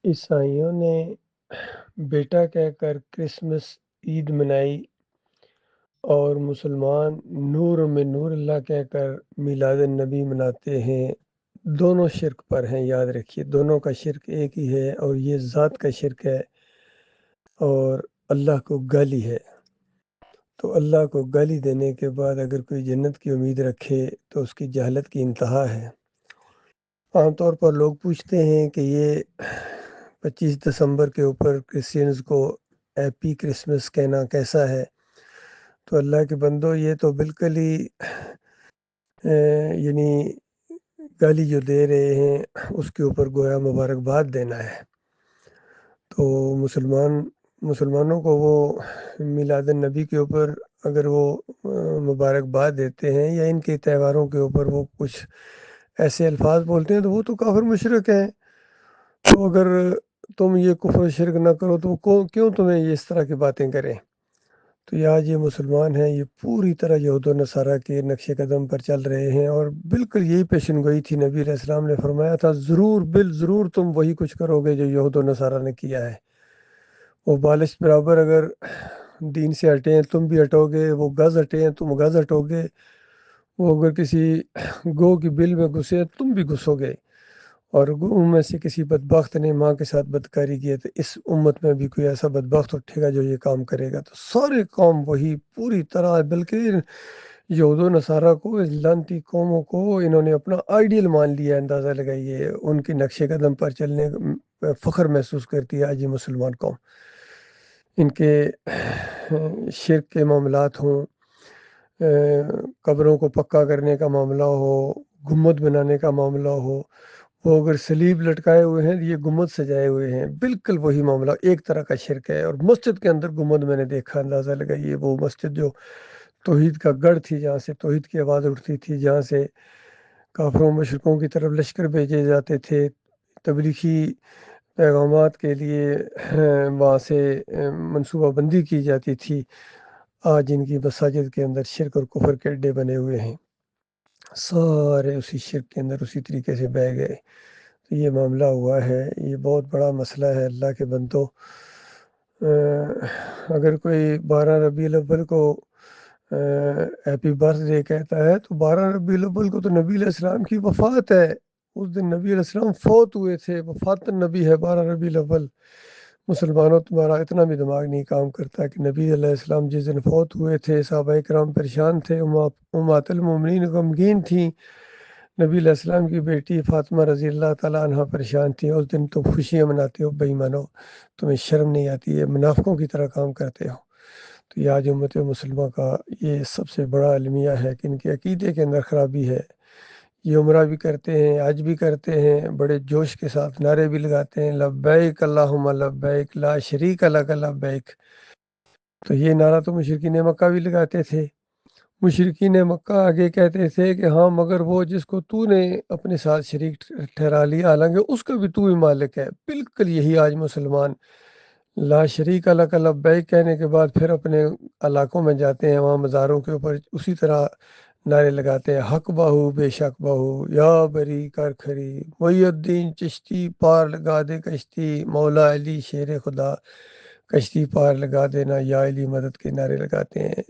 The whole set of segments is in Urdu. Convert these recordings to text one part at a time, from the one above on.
عیسائیوں نے بیٹا کہہ کر کرسمس عید منائی اور مسلمان نور میں نور اللہ کہہ کر میلاد النبی مناتے ہیں۔ دونوں شرک پر ہیں، یاد رکھیے دونوں کا شرک ایک ہی ہے، اور یہ ذات کا شرک ہے اور اللہ کو گالی ہے۔ تو اللہ کو گالی دینے کے بعد اگر کوئی جنت کی امید رکھے تو اس کی جہالت کی انتہا ہے۔ عام طور پر لوگ پوچھتے ہیں کہ یہ 25 دسمبر کے اوپر کرسچنز کو ہیپی کرسمس کہنا کیسا ہے؟ تو اللہ کے بندو، یہ تو بالکل ہی یعنی گالی جو دے رہے ہیں اس کے اوپر گویا مبارکباد دینا ہے۔ تو مسلمانوں کو وہ میلاد النبی کے اوپر اگر وہ مبارکباد دیتے ہیں یا ان کے تہواروں کے اوپر وہ کچھ ایسے الفاظ بولتے ہیں تو وہ تو کافر مشرک ہیں۔ تو اگر تم یہ کفر و شرک نہ کرو تو کیوں تمہیں یہ اس طرح کی باتیں کریں؟ تو یہ آج یہ مسلمان ہیں، یہ پوری طرح یہود و نصارہ کے نقش قدم پر چل رہے ہیں، اور بالکل یہی پیشن گوئی تھی۔ نبی علیہ السلام نے فرمایا تھا ضرور ضرور تم وہی کچھ کرو گے جو یہود و نصارہ نے کیا ہے۔ وہ بالش برابر اگر دین سے ہٹے ہیں تم بھی ہٹو گے، وہ گز ہٹے ہیں تم گز ہٹو گے، وہ اگر کسی گو کی بل میں گھسے ہیں تم بھی گھسو گے، اور گو میں سے کسی بدبخت نے ماں کے ساتھ بدکاری کی ہے تو اس امت میں بھی کوئی ایسا بدبخت اٹھے گا جو یہ کام کرے گا۔ تو سارے قوم وہی پوری طرح، بلکہ یہود و نصارہ کو، اس لعنتی قوموں کو انہوں نے اپنا آئیڈیل مان لیا ہے۔ اندازہ لگائیے، ان کے نقش قدم پر چلنے فخر محسوس کرتی ہے آج یہ مسلمان قوم۔ ان کے شرک کے معاملات ہوں، قبروں کو پکا کرنے کا معاملہ ہو، گنبد بنانے کا معاملہ ہو، وہ اگر سلیب لٹکائے ہوئے ہیں یہ گنبد سجائے ہوئے ہیں، بالکل وہی معاملہ ایک طرح کا شرک ہے۔ اور مسجد کے اندر گنبد میں نے دیکھا، اندازہ لگائیے وہ مسجد جو توحید کا گڑھ تھی، جہاں سے توحید کی آواز اٹھتی تھی، جہاں سے کافروں مشرکوں کی طرف لشکر بھیجے جاتے تھے تبلیغی پیغامات کے لیے، وہاں سے منصوبہ بندی کی جاتی تھی، آج ان کی مساجد کے اندر شرک اور کفر کے اڈے بنے ہوئے ہیں، سارے اسی شرک کے اندر اسی طریقے سے بہہ گئے۔ تو یہ معاملہ ہوا ہے، یہ بہت بڑا مسئلہ ہے اللہ کے بندوں۔ اگر کوئی 12 ربیع الاول کو ہیپی برتھ ڈے کہتا ہے تو 12 ربیع الاول کو تو نبی علیہ السلام کی وفات ہے، اس دن نبی علیہ السلام فوت ہوئے تھے، وفات النبی ہے 12 ربیع الاول۔ مسلمانوں، تمہارا اتنا بھی دماغ نہیں کام کرتا کہ نبی علیہ السلام جس دن فوت ہوئے تھے صحابہ کرام پریشان تھے، امہات المومنین غمگین تھیں، نبی علیہ السلام کی بیٹی فاطمہ رضی اللہ تعالیٰ عنہ پریشان تھیں، اس دن تم خوشیاں مناتے ہو؟ بے ایمانو، تمہیں شرم نہیں آتی ہے؟ منافقوں کی طرح کام کرتے ہو۔ تو یہ آج امت مسلمہ کا یہ سب سے بڑا المیہ ہے کہ ان کے عقیدے کے اندر خرابی ہے۔ یہ عمرہ بھی کرتے ہیں، حج بھی کرتے ہیں، بڑے جوش کے ساتھ نعرے بھی لگاتے ہیں، لبیک اللہم لبیک لا شریک لک لبیک۔ تو یہ نعرہ تو مشرکین مکہ بھی لگاتے تھے۔ مشرکین مکہ آگے کہتے تھے کہ ہاں مگر وہ جس کو تو نے اپنے ساتھ شریک ٹھہرا لیا، حالانکہ اس کا بھی تو ہی مالک ہے۔ بالکل یہی آج مسلمان لا شریک لک لبیک کہنے کے بعد پھر اپنے علاقوں میں جاتے ہیں، وہاں مزاروں کے اوپر اسی طرح نعرے لگاتے ہیں، حق بہو بے شک بہو، یا بری کر کھری، محی الدین چشتی پار لگا دے کشتی، مولا علی شیر خدا کشتی پار لگا دینا، یا علی مدد کے نعرے لگاتے ہیں۔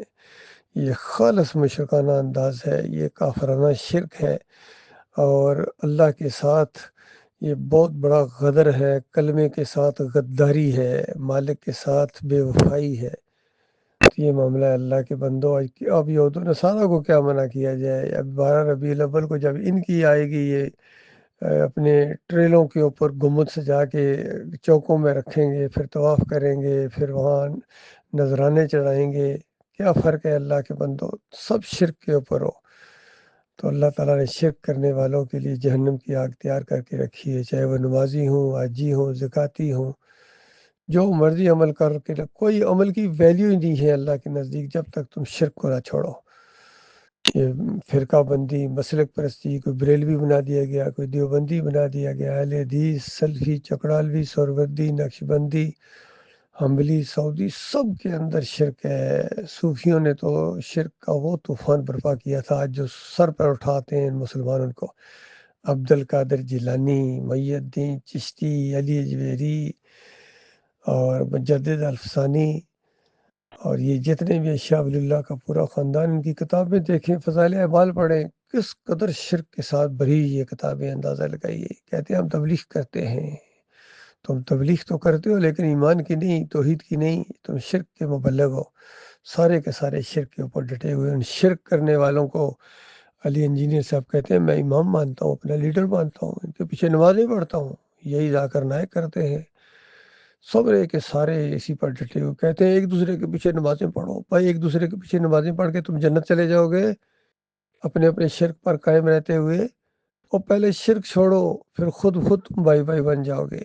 یہ خالص مشرکانہ انداز ہے، یہ کافرانہ شرک ہے، اور اللہ کے ساتھ یہ بہت بڑا غدر ہے، کلمے کے ساتھ غداری ہے، مالک کے ساتھ بے وفائی ہے۔ تو یہ معاملہ ہے اللہ کے بندو۔ اب یہود و نصارہ کو کیا منع کیا جائے؟ اب 12 ربیع الاول کو جب ان کی آئے گی، یہ اپنے ٹریلوں کے اوپر گنبد سجا کے چوکوں میں رکھیں گے، پھر طواف کریں گے، پھر وہاں نذرانے چڑھائیں گے، کیا فرق ہے اللہ کے بندو؟ سب شرک کے اوپر ہو۔ تو اللہ تعالیٰ نے شرک کرنے والوں کے لیے جہنم کی آگ تیار کر کے رکھی ہے، چاہے وہ نمازی ہوں، حاجی ہوں، زکاتی ہوں، جو مرضی عمل کر کے، کوئی عمل کی ویلیو ہی نہیں ہے اللہ کے نزدیک جب تک تم شرک کو نہ چھوڑو۔ یہ فرقہ بندی، مسلک پرستی، کوئی بریلوی بنا دیا گیا، کوئی دیوبندی بنا دیا گیا، اہل حدیث، سلفی، چکڑالوی، سہروردی، نقشبندی، حنبلی، سعودی، سب کے اندر شرک ہے۔ صوفیوں نے تو شرک کا وہ طوفان برپا کیا تھا، آج جو سر پر اٹھاتے ہیں مسلمانوں کو، عبد القادر جیلانی، محی الدین چشتی، علی اجویری اور مجدد الفسانی، اور یہ جتنے بھی شاہ ولی اللہ کا پورا خاندان، ان کی کتابیں دیکھیں، فضائل اعمال پڑھیں، کس قدر شرک کے ساتھ بھری یہ کتابیں، اندازہ لگائیے۔ کہتے ہیں ہم تبلیغ کرتے ہیں، تم تبلیغ تو کرتے ہو لیکن ایمان کی نہیں، توحید کی نہیں، تم شرک کے مبلغ ہو۔ سارے کے سارے شرک کے اوپر ڈٹے ہوئے، ان شرک کرنے والوں کو علی انجینئر صاحب کہتے ہیں میں امام مانتا ہوں، اپنا لیڈر مانتا ہوں، ان کے پیچھے نمازیں پڑھتا ہوں، یہی ذاکر نائک کرتے ہیں۔ سبرے کے سارے اسی پر ڈٹے ہوئے، کہتے ہیں ایک دوسرے کے پیچھے نمازیں پڑھو۔ بھائی ایک دوسرے کے پیچھے نمازیں پڑھ کے تم جنت چلے جاؤ گے اپنے اپنے شرک پر قائم رہتے ہوئے؟ اور پہلے شرک چھوڑو، پھر خود تم بھائی بھائی بن جاؤ گے،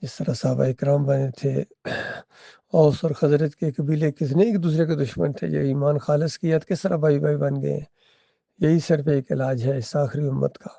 جس طرح صحابہ اکرام بنے تھے۔ اوس اور خزرج کے قبیلے کتنے ایک دوسرے کے دشمن تھے، جو ایمان خالص کیا تو کس طرح بھائی بھائی بن گئے۔ یہی صرف ایک علاج ہے اس آخری امت کا۔